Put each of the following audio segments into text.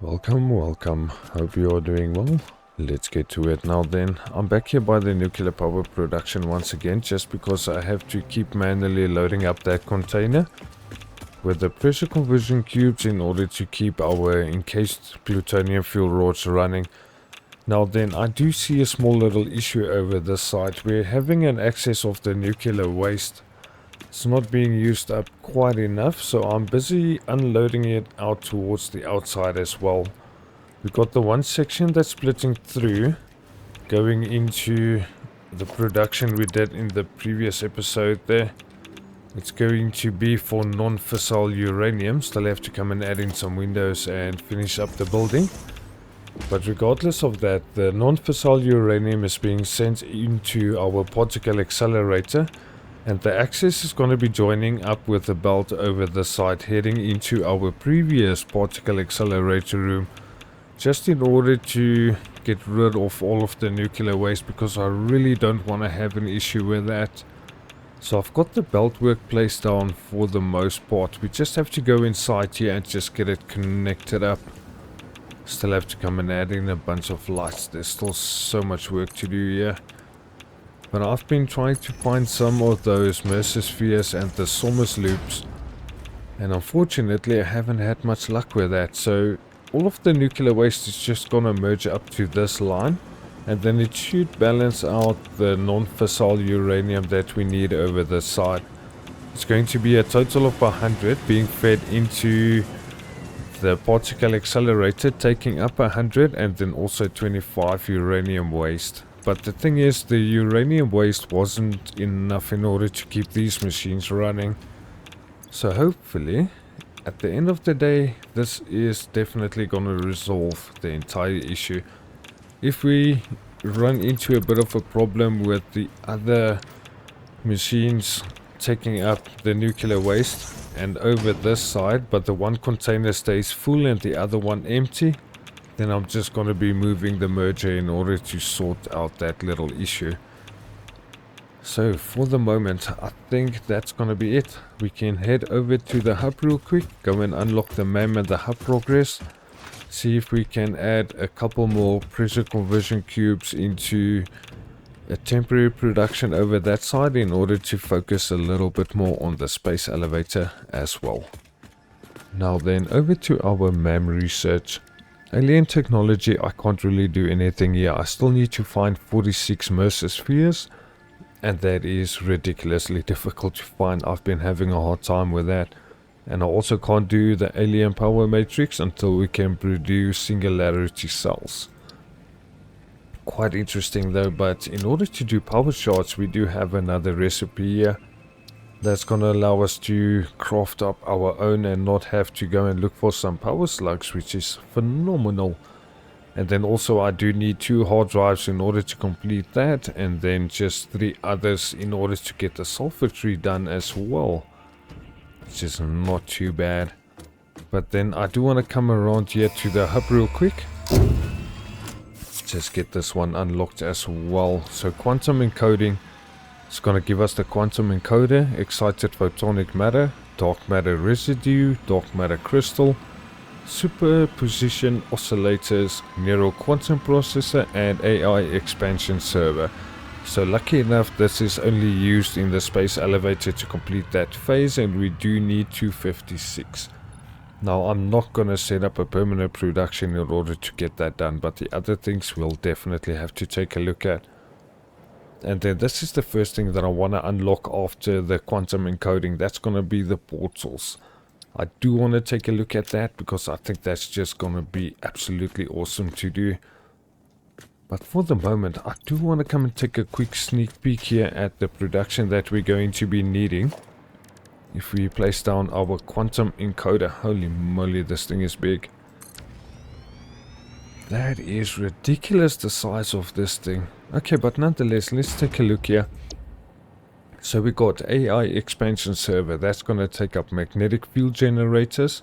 Welcome. Hope you are doing well. Let's get to it now then. I'm back here by the nuclear power production once again, just because I have to keep manually loading up that container with the pressure conversion cubes in order to keep our encased plutonium fuel rods running. Now then, I do see a small little issue over this side. We're having an excess of the nuclear waste. It's not being used up quite enough, so I'm busy unloading it out towards the outside as well. We've got the one section that's splitting through, going into the production we did in the previous episode there. It's going to be for non-fissile uranium. Still have to come and add in some windows and finish up the building. But regardless of that, the non-fissile uranium is being sent into our particle accelerator. And the access is going to be joining up with the belt over the side, heading into our previous particle accelerator room, just in order to get rid of all of the nuclear waste, because I really don't want to have an issue with that. So I've got the belt work placed down for the most part. We just have to go inside here and just get it connected up. Still have to come and add in a bunch of lights. There's still so much work to do here. But I've been trying to find some of those mesospheres and the Somers loops, and unfortunately I haven't had much luck with that. So all of the nuclear waste is just gonna merge up to this line, and then it should balance out the non-fissile uranium that we need over the side. It's going to be a total of 100 being fed into the particle accelerator, taking up 100, and then also 25 uranium waste. But the thing is, the uranium waste wasn't enough in order to keep these machines running. So hopefully, at the end of the day, this is definitely going to resolve the entire issue. If we run into a bit of a problem with the other machines taking up the nuclear waste and over this side, but the one container stays full and the other one empty, then I'm just going to be moving the merger in order to sort out that little issue. So for the moment, I think that's going to be it. We can head over to the hub real quick, go and unlock the MAM and the HUB progress, see if we can add a couple more pressure conversion cubes into a temporary production over that side in order to focus a little bit more on the space elevator as well. Now then, over to our MAM research. Alien technology, I can't really do anything here. I still need to find 46 mesospheres, and that is ridiculously difficult to find. I've been having a hard time with that. And I also can't do the alien power matrix until we can produce singularity cells. Quite interesting though, but in order to do power shards, we do have another recipe here that's gonna allow us to craft up our own and not have to go and look for some power slugs, which is phenomenal. And then also I do need 2 hard drives in order to complete that, and then just 3 others in order to get the sulfur tree done as well, which is not too bad. But then I do want to come around here to the hub real quick, just get this one unlocked as well. So quantum encoding, it's going to give us the quantum encoder, excited photonic matter, dark matter residue, dark matter crystal, superposition oscillators, neural quantum processor, and AI expansion server. So lucky enough, this is only used in the space elevator to complete that phase, and we do need 256. Now I'm not going to set up a permanent production in order to get that done, but the other things we'll definitely have to take a look at. And then this is the first thing that I want to unlock after the quantum encoding. That's going to be the portals. I do want to take a look at that because I think that's just going to be absolutely awesome to do. But for the moment, I do want to come and take a quick sneak peek here at the production that we're going to be needing. If we place down our quantum encoder, holy moly, this thing is big. That is ridiculous, the size of this thing. Okay, but nonetheless, let's take a look here. So we got AI expansion server. That's going to take up magnetic field generators.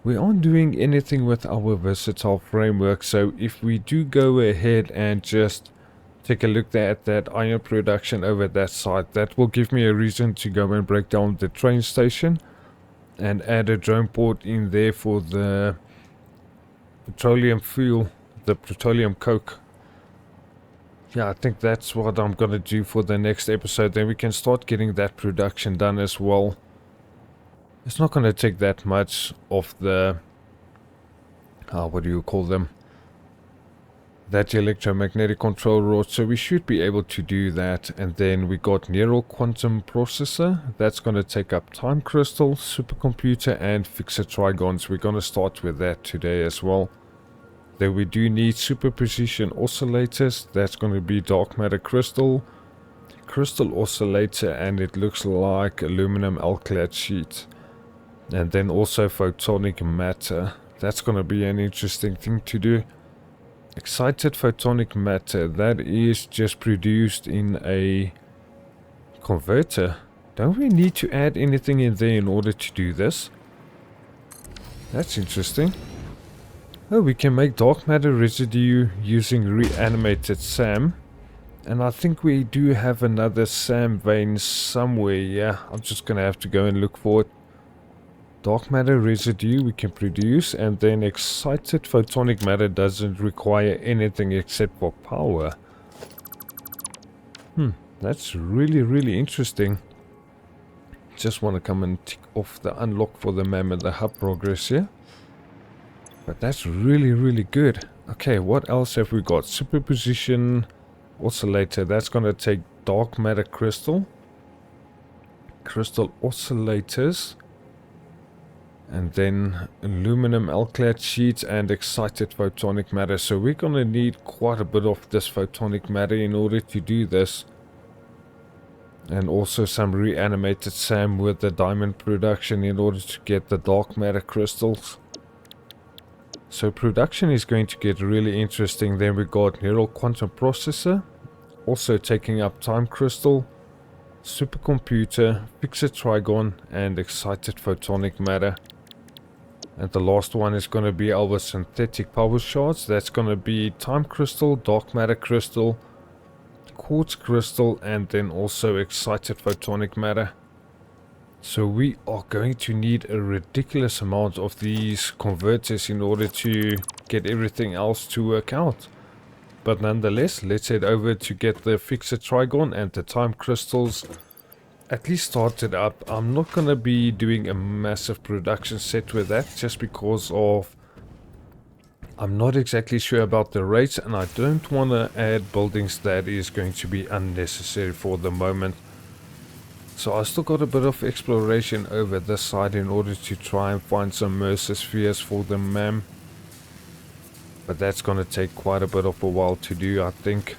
We aren't doing anything with our versatile framework. So if we do go ahead and just take a look at that iron production over that side, that will give me a reason to go and break down the train station and add a drone port in there for the petroleum fuel, the petroleum coke. Yeah, I think that's what I'm gonna do for the next episode. Then we can start getting that production done as well. It's not gonna take that much of the, what do you call them? That electromagnetic control rod, so we should be able to do that. And then we got neural quantum processor. That's gonna take up time crystal, supercomputer, and Ficsite Trigons. We're gonna start with that today as well. Then we do need super precision oscillators. That's going to be dark matter crystal, crystal oscillator, and it looks like aluminum alclad sheet. And then also photonic matter. That's going to be an interesting thing to do. Excited photonic matter, that is just produced in a converter. Don't we need to add anything in there in order to do this? That's interesting. Oh, we can make dark matter residue using reanimated SAM. And I think we do have another SAM vein somewhere. Yeah, I'm just gonna have to go and look for it. Dark matter residue we can produce, and then excited photonic matter doesn't require anything except for power. That's really interesting. Just want to come and tick off the unlock for the MAM and the HUB progress here. But that's really good. Okay, what else have we got? Superposition oscillator. That's going to take dark matter crystal. Crystal oscillators. And then aluminum alclad sheets and excited photonic matter. So we're going to need quite a bit of this photonic matter in order to do this. And also some reanimated SAM with the diamond production in order to get the dark matter crystals. So production is going to get really interesting. Then we got neural quantum processor, also taking up time crystal, supercomputer, Ficsite Trigon, and excited photonic matter. And the last one is going to be our synthetic power shards. That's going to be time crystal, dark matter crystal, quartz crystal, and then also excited photonic matter. So we are going to need a ridiculous amount of these converters in order to get everything else to work out. But nonetheless, let's head over to get the Ficsite Trigon and the time crystals at least started up. I'm not going to be doing a massive production set with that just because of I'm not exactly sure about the rates, and I don't want to add buildings that is going to be unnecessary for the moment. So I still got a bit of exploration over this side in order to try and find some Mercer spheres for the MAM. But that's going to take quite a bit of a while to do, I think.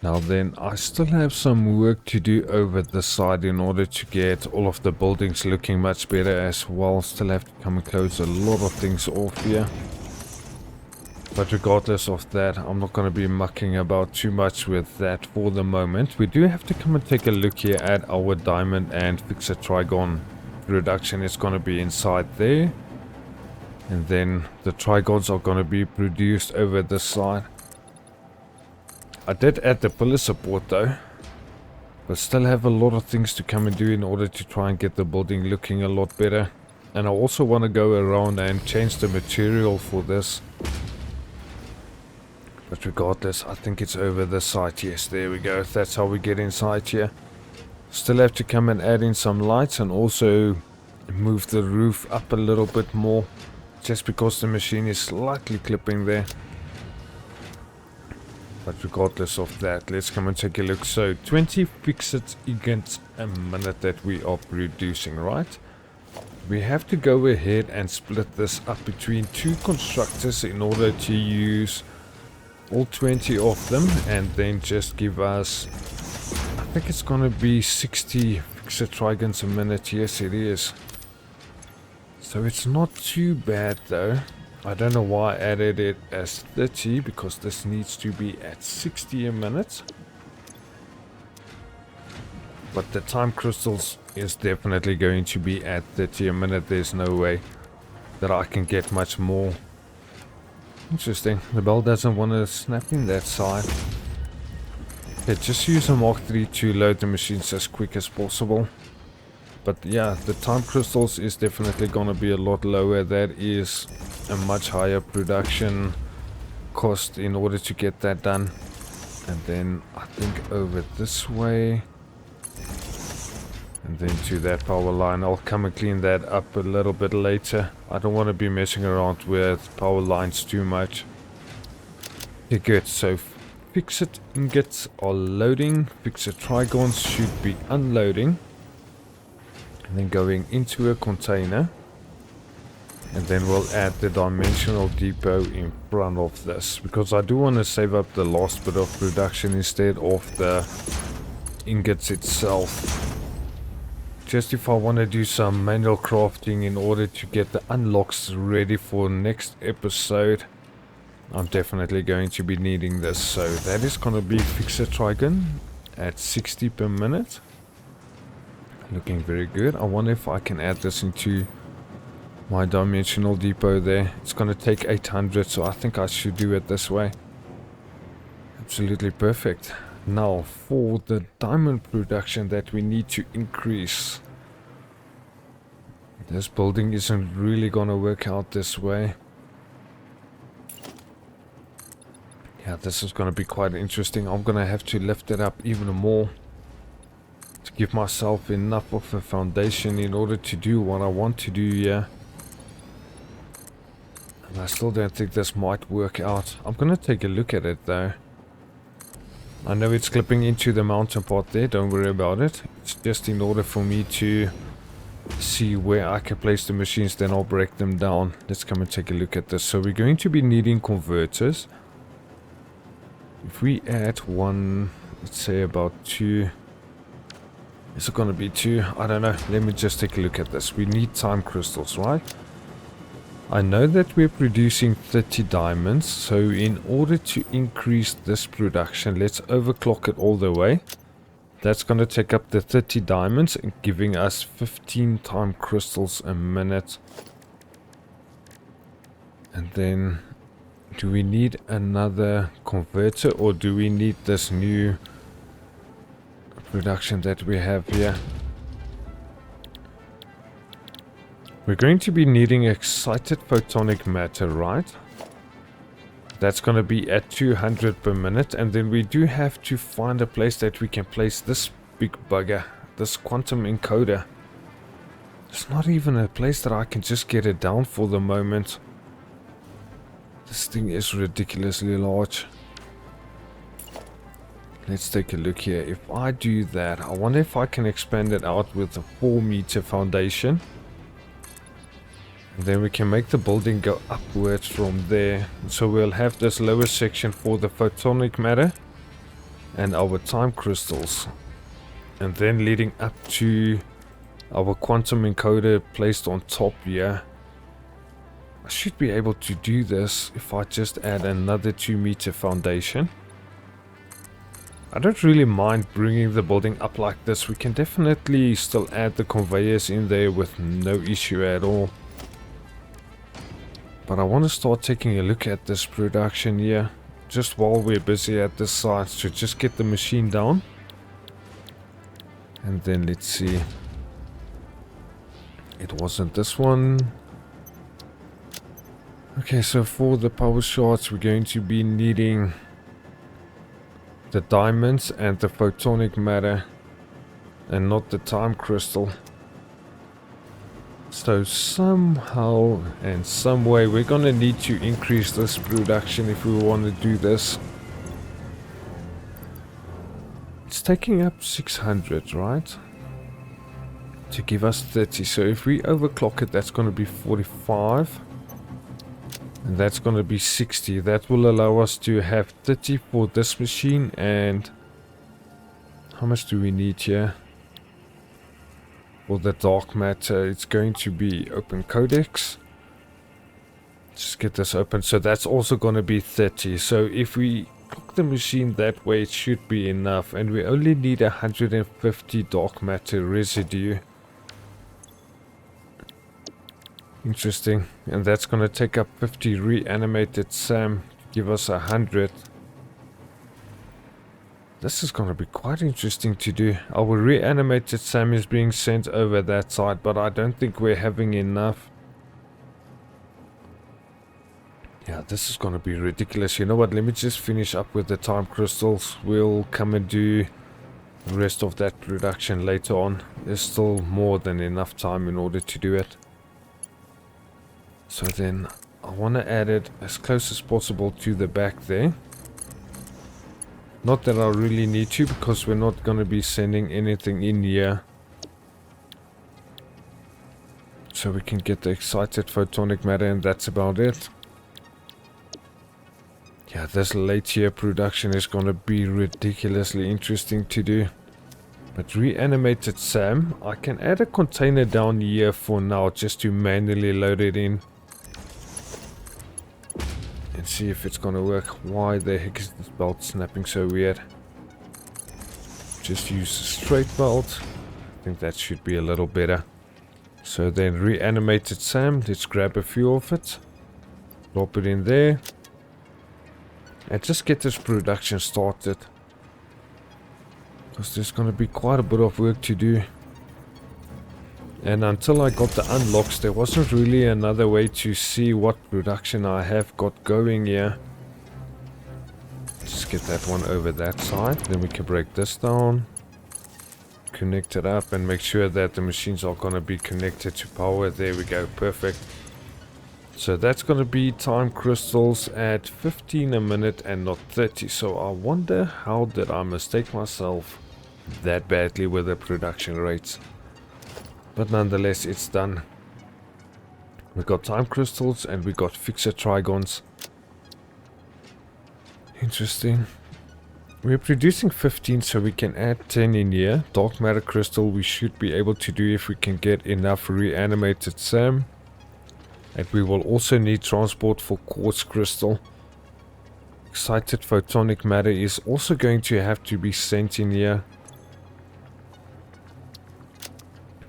Now then, I still have some work to do over this side in order to get all of the buildings looking much better as well. Still have to come and close a lot of things off here. But regardless of that, I'm not going to be mucking about too much with that for the moment. We do have to come and take a look here at our diamond and Ficsite Trigon production. It's going to be inside there. And then the Trigons are going to be produced over this side. I did add the pillar support though. But still have a lot of things to come and do in order to try and get the building looking a lot better. And I also want to go around and change the material for this. But regardless, I think it's over the side. Yes, there we go. That's how we get inside here. Still have to come and add in some lights and also move the roof up a little bit more. Just because the machine is slightly clipping there. But regardless of that, let's come and take a look. So 20 Ficsite Trigons a minute that we are producing, right? We have to go ahead and split this up between two constructors in order to use all 20 of them, and then just give us, I think it's gonna be 60 Ficsite Trigons a minute. Yes, it is. So it's not too bad though. I don't know why I added it as 30, because this needs to be at 60 a minute. But the time crystals is definitely going to be at 30 a minute. There's no way that I can get much more. Interesting. The bell doesn't want to snap in that side. Okay, just use a Mark III to load the machines as quick as possible. But yeah, the time crystals is definitely going to be a lot lower. That is a much higher production cost in order to get that done. And then I think over this way. And then to that power line. I'll come and clean that up a little bit later. I don't want to be messing around with power lines too much. Okay, good. So Ficsite ingots are loading. Ficsite Trigons should be unloading. And then going into a container. And then we'll add the dimensional depot in front of this. Because I do want to save up the last bit of production instead of the ingots itself. Just if I want to do some manual crafting in order to get the unlocks ready for next episode, I'm definitely going to be needing this. So that is going to be Ficsite Trigon at 60 per minute. Looking very good. I wonder if I can add this into my dimensional depot there. It's going to take 800, so I think I should do it this way. Absolutely perfect. Now for the diamond production that we need to increase. This building isn't really gonna work out this way. Yeah, this is gonna be quite interesting. I'm gonna have to lift it up even more to give myself enough of a foundation in order to do what I want to do here. And I still don't think this might work out. I'm gonna take a look at it though. I know it's clipping into the mountain part there, don't worry about it. It's just in order for me to see where I can place the machines, then I'll break them down. Let's come and take a look at this. So we're going to be needing converters. If we add one, let's say about 2. Is it going to be 2? I don't know. Let me just take a look at this. We need time crystals, right? I know that we're producing 30 diamonds, so in order to increase this production, let's overclock it all the way. That's going to take up the 30 diamonds and giving us 15 time crystals a minute. And then, do we need another converter or do we need this new production that we have here? We're going to be needing excited photonic matter, right? That's going to be at 200 per minute. And then we do have to find a place that we can place this big bugger, this quantum encoder. There's not even a place that I can just get it down for the moment. This thing is ridiculously large. Let's take a look here. If I do that, I wonder if I can expand it out with a 4-meter foundation. Then we can make the building go upwards from there. So we'll have this lower section for the photonic matter and our time crystals. And then leading up to our quantum encoder placed on top here. I should be able to do this if I just add another 2-meter foundation. I don't really mind bringing the building up like this. We can definitely still add the conveyors in there with no issue at all. But I want to start taking a look at this production here, just while we're busy at this site, to just get the machine down. And then let's see. It wasn't this one. Okay, so for the power shards, we're going to be needing the diamonds and the photonic matter, and not the time crystal. So somehow and some way we're gonna need to increase this production if we want to do this. It's taking up 600, right? To give us 30. So if we overclock it, that's gonna be 45. And that's gonna be 60. That will allow us to have 30 for this machine. And how much do we need here? For the dark matter, it's going to be open codex. Just get this open. So that's also going to be 30. So if we clock the machine that way, it should be enough. And we only need 150 dark matter residue. Interesting. And that's going to take up 50 reanimated SAM. Give us 100. This is going to be quite interesting to do. Our reanimated SAM is being sent over that side, but I don't think we're having enough. Yeah, this is going to be ridiculous. You know what? Let me just finish up with the time crystals. We'll come and do the rest of that production later on. There's still more than enough time in order to do it. So then I want to add it as close as possible to the back there. Not that I really need to, because we're not going to be sending anything in here. So we can get the excited photonic matter, and that's about it. Yeah, this late tier production is going to be ridiculously interesting to do. But reanimated SAM, I can add a container down here for now just to manually load it in. And see if it's going to work. Why the heck is this belt snapping so weird? Just use a straight belt. I think that should be a little better. So then reanimated SAM, let's grab a few of it. Drop it in there. And just get this production started. Because there's going to be quite a bit of work to do. And until I got the unlocks, there wasn't really another way to see what production I have got going here. Just get that one over that side. Then we can break this down. Connect it up and make sure that the machines are going to be connected to power. There we go. Perfect. So that's going to be time crystals at 15 a minute and not 30. So I wonder, how did I mistake myself that badly with the production rates? But nonetheless, it's done. We got time crystals and we got Ficsite Trigons. Interesting. We're producing 15, so we can add 10 in here. Dark matter crystal we should be able to do if we can get enough reanimated SAM. And we will also need transport for quartz crystal. Excited photonic matter is also going to have to be sent in here.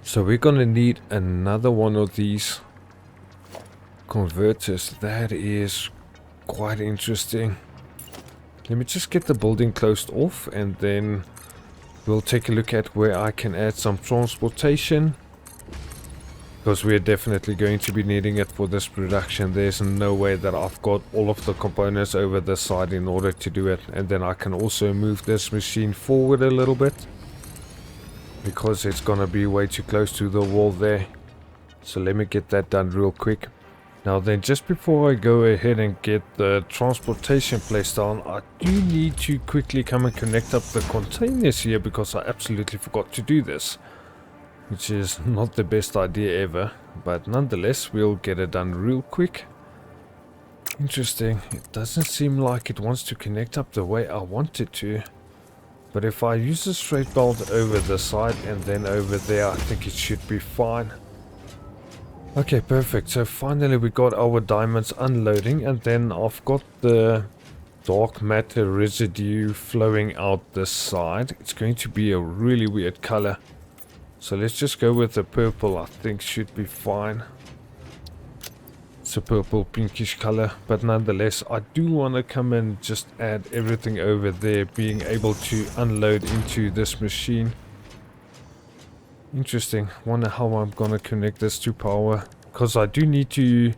So we're going to need another one of these converters. That is quite interesting. Let me just get the building closed off and then we'll take a look at where I can add some transportation. Because we're definitely going to be needing it for this production. There's no way that I've got all of the components over this side in order to do it. And then I can also move this machine forward a little bit. Because it's going to be way too close to the wall there. So let me get that done real quick. Now then, just before I go ahead and get the transportation placed down, I do need to quickly come and connect up the containers here. Because I absolutely forgot to do this. Which is not the best idea ever, but nonetheless, we'll get it done real quick. Interesting. It doesn't seem like it wants to connect up the way I want it to. But if I use a straight belt over the side and then over there, I think it should be fine. Okay, perfect. So finally we got our diamonds unloading, and then I've got the dark matter residue flowing out this side. It's going to be a really weird color. So let's just go with the purple. I think should be fine. It's a purple pinkish color, but nonetheless I do want to come and just add everything over there, being able to unload into this machine. Interesting. Wonder how I'm gonna connect this to power, because I do need to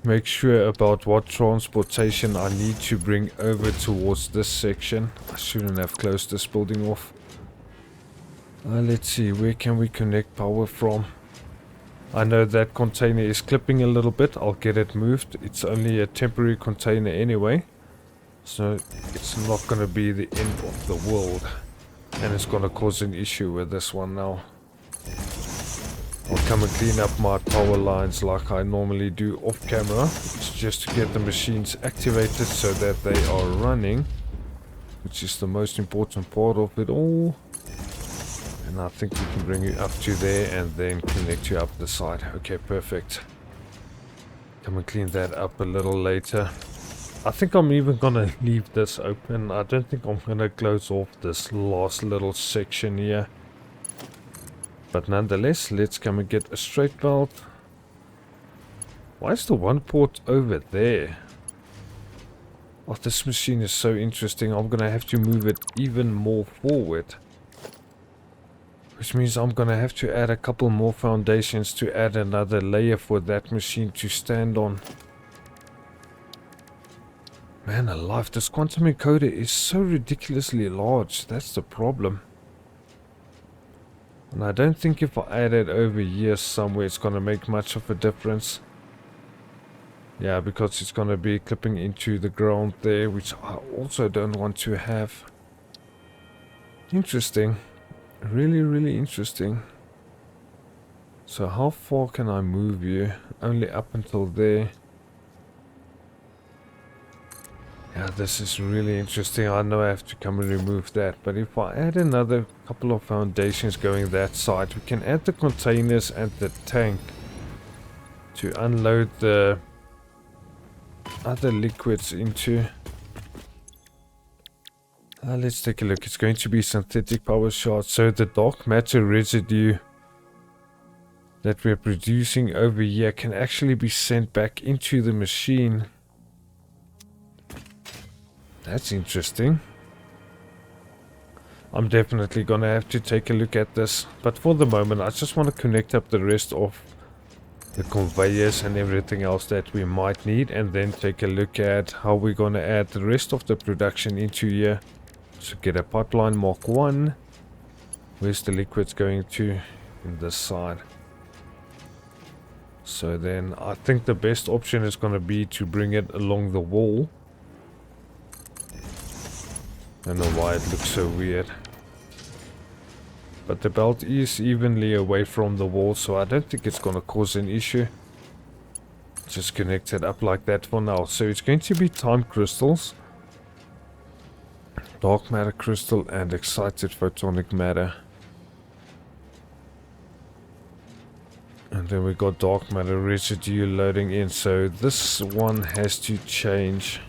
make sure about what transportation I need to bring over towards this section. I shouldn't have closed this building off. Let's see, where can we connect power from? I know that container is clipping a little bit. I'll get it moved. It's only a temporary container anyway. So it's not going to be the end of the world. And it's going to cause an issue with this one now. I'll come and clean up my power lines like I normally do off camera. It's just to get the machines activated so that they are running. Which is the most important part of it all. And I think we can bring you up to there and then connect you up the side. Okay, perfect. Come and clean that up a little later. I think I'm even gonna leave this open. I don't think I'm gonna close off this last little section here. But nonetheless, let's come and get a straight belt. Why is the one port over there? Oh, this machine is so interesting. I'm gonna have to move it even more forward. Which means I'm gonna have to add a couple more foundations to add another layer for that machine to stand on. Man alive, this quantum encoder is so ridiculously large. That's the problem. And I don't think if I add it over here somewhere it's going to make much of a difference. Yeah, because it's going to be clipping into the ground there, which I also don't want to have. Interesting. Really, really interesting. So how far can I move you? Only up until there. Yeah, this is really interesting. I know I have to come and remove that. But if I add another couple of foundations going that side, we can add the containers and the tank to unload the other liquids into. Let's take a look. It's going to be synthetic power shards. So the dark matter residue that we're producing over here can actually be sent back into the machine. That's interesting. I'm definitely gonna have to take a look at this, but for the moment I just want to connect up the rest of the conveyors and everything else that we might need, and then take a look at how we're gonna add the rest of the production into here. So get a pipeline Mark 1. Where's the liquids going to? In this side. So then I think the best option is going to be to bring it along the wall. I don't know why it looks so weird. But the belt is evenly away from the wall, so I don't think it's going to cause an issue. Just connect it up like that for now. So it's going to be time crystals, dark matter crystal, and excited photonic matter. And then we got dark matter residue loading in, so this one has to change.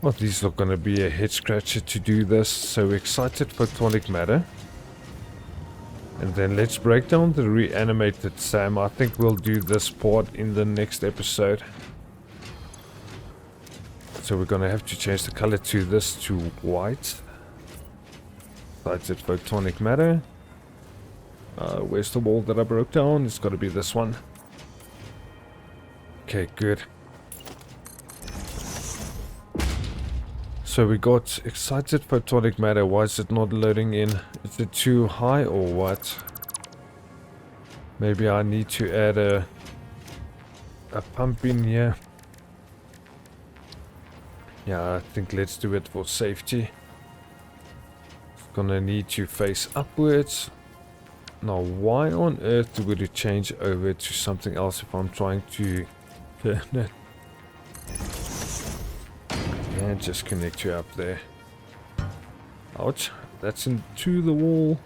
Well, these are going to be a head scratcher to do this. So excited photonic matter. And then let's break down the reanimated SAM. I think we'll do this part in the next episode. So we're going to have to change the color to this to white. Excited photonic matter. Where's the wall that I broke down? It's got to be this one. Okay, good. So we got excited photonic matter. Why is it not loading in? Is it too high or what? Maybe I need to add a pump in here. Yeah, I think let's do it for safety. It's gonna need to face upwards. Now, why on earth would it change over to something else if I'm trying to turn it? And just connect you up there. Ouch, that's into the wall.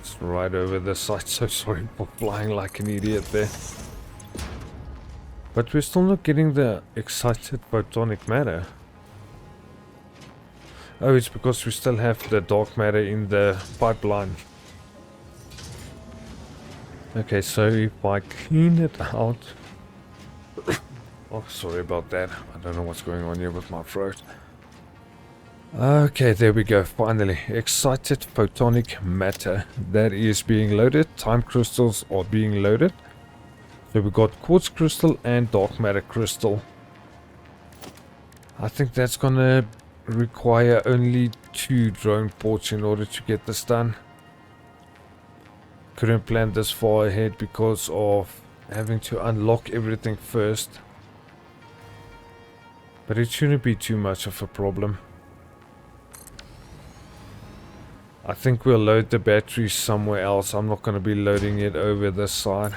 It's right over the side, so sorry for flying like an idiot there. But we're still not getting the excited photonic matter. Oh, it's because we still have the dark matter in the pipeline. Okay, so if I clean it out... Oh, sorry about that. I don't know what's going on here with my throat. Okay, there we go. Finally, excited photonic matter. That is being loaded. Time crystals are being loaded. So we got quartz crystal and dark matter crystal. I think that's gonna require only 2 drone ports in order to get this done. Couldn't plan this far ahead because of having to unlock everything first. But it shouldn't be too much of a problem. I think we'll load the battery somewhere else. I'm not going to be loading it over this side.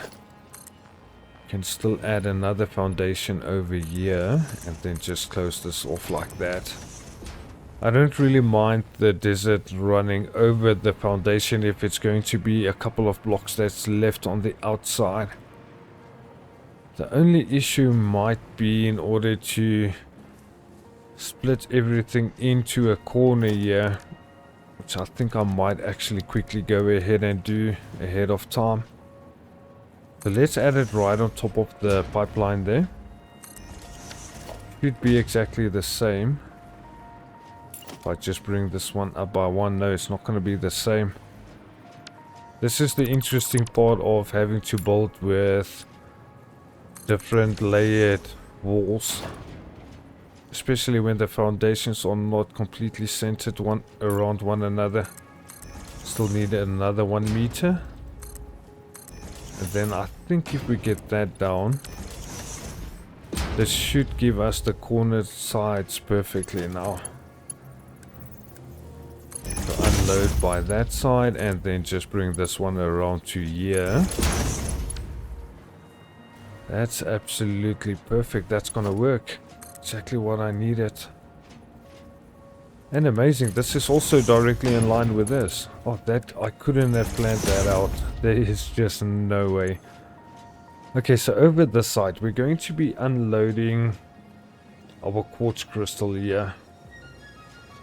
Can still add another foundation over here and then just close this off like that. I don't really mind the desert running over the foundation if it's going to be a couple of blocks that's left on the outside. The only issue might be in order to split everything into a corner here, which I think I might actually quickly go ahead and do ahead of time. So let's add it right on top of the pipeline there. Should be exactly the same. If I just bring this one up by 1, no, it's not going to be the same. This is the interesting part of having to build with different layered walls, especially when the foundations are not completely centered around one another. Still need another 1 meter. And then I think if we get that down, this should give us the cornered sides perfectly now. So unload by that side and then just bring this one around to here. That's absolutely perfect. That's gonna work. Exactly what I needed. And amazing, this is also directly in line with this. Oh, that I couldn't have planned that out. There is just no way. Okay, so over this side, we're going to be unloading our quartz crystal here.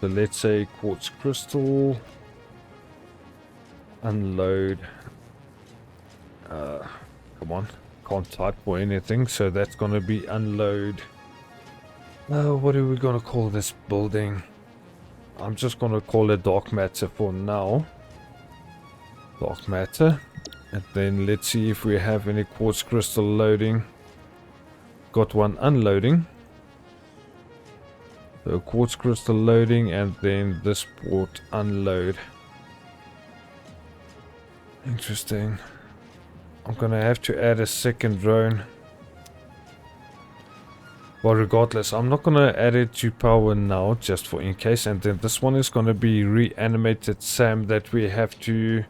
So let's say quartz crystal, unload. Come on, can't type or anything, so that's gonna be unload. What are we gonna call this building? I'm just gonna call it dark matter for now. Dark matter. And then let's see if we have any quartz crystal loading. Got one unloading. So quartz crystal loading and then this port unload. Interesting. I'm gonna have to add a second drone. Well, regardless, I'm not gonna add it to power now, just for in case. And then this one is gonna be reanimated SAM that we have to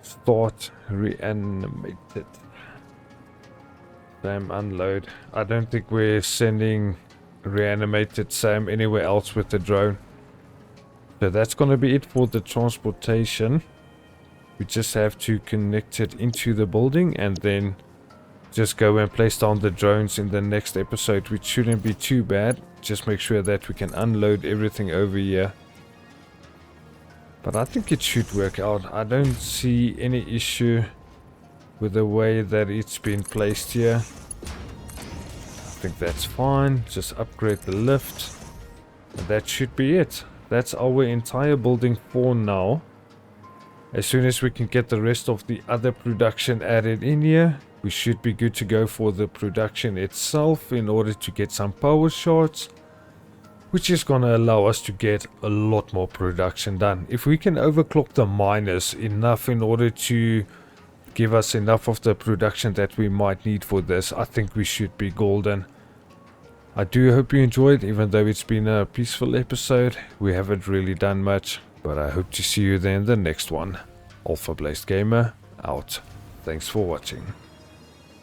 start reanimated. SAM unload. I don't think we're sending reanimated SAM anywhere else with the drone. So that's gonna be it for the transportation. We just have to connect it into the building and then just go and place down the drones in the next episode, which shouldn't be too bad. Just make sure that we can unload everything over here. But I think it should work out. I don't see any issue with the way that it's been placed here. I think that's fine. Just upgrade the lift. And that should be it. That's our entire building for now. As soon as we can get the rest of the other production added in here, we should be good to go for the production itself in order to get some power shards, which is going to allow us to get a lot more production done. If we can overclock the miners enough in order to give us enough of the production that we might need for this, I think we should be golden. I do hope you enjoyed, even though it's been a peaceful episode. We haven't really done much, but I hope to see you there in the next one. Alpha Blazed Gamer, out. Thanks for watching.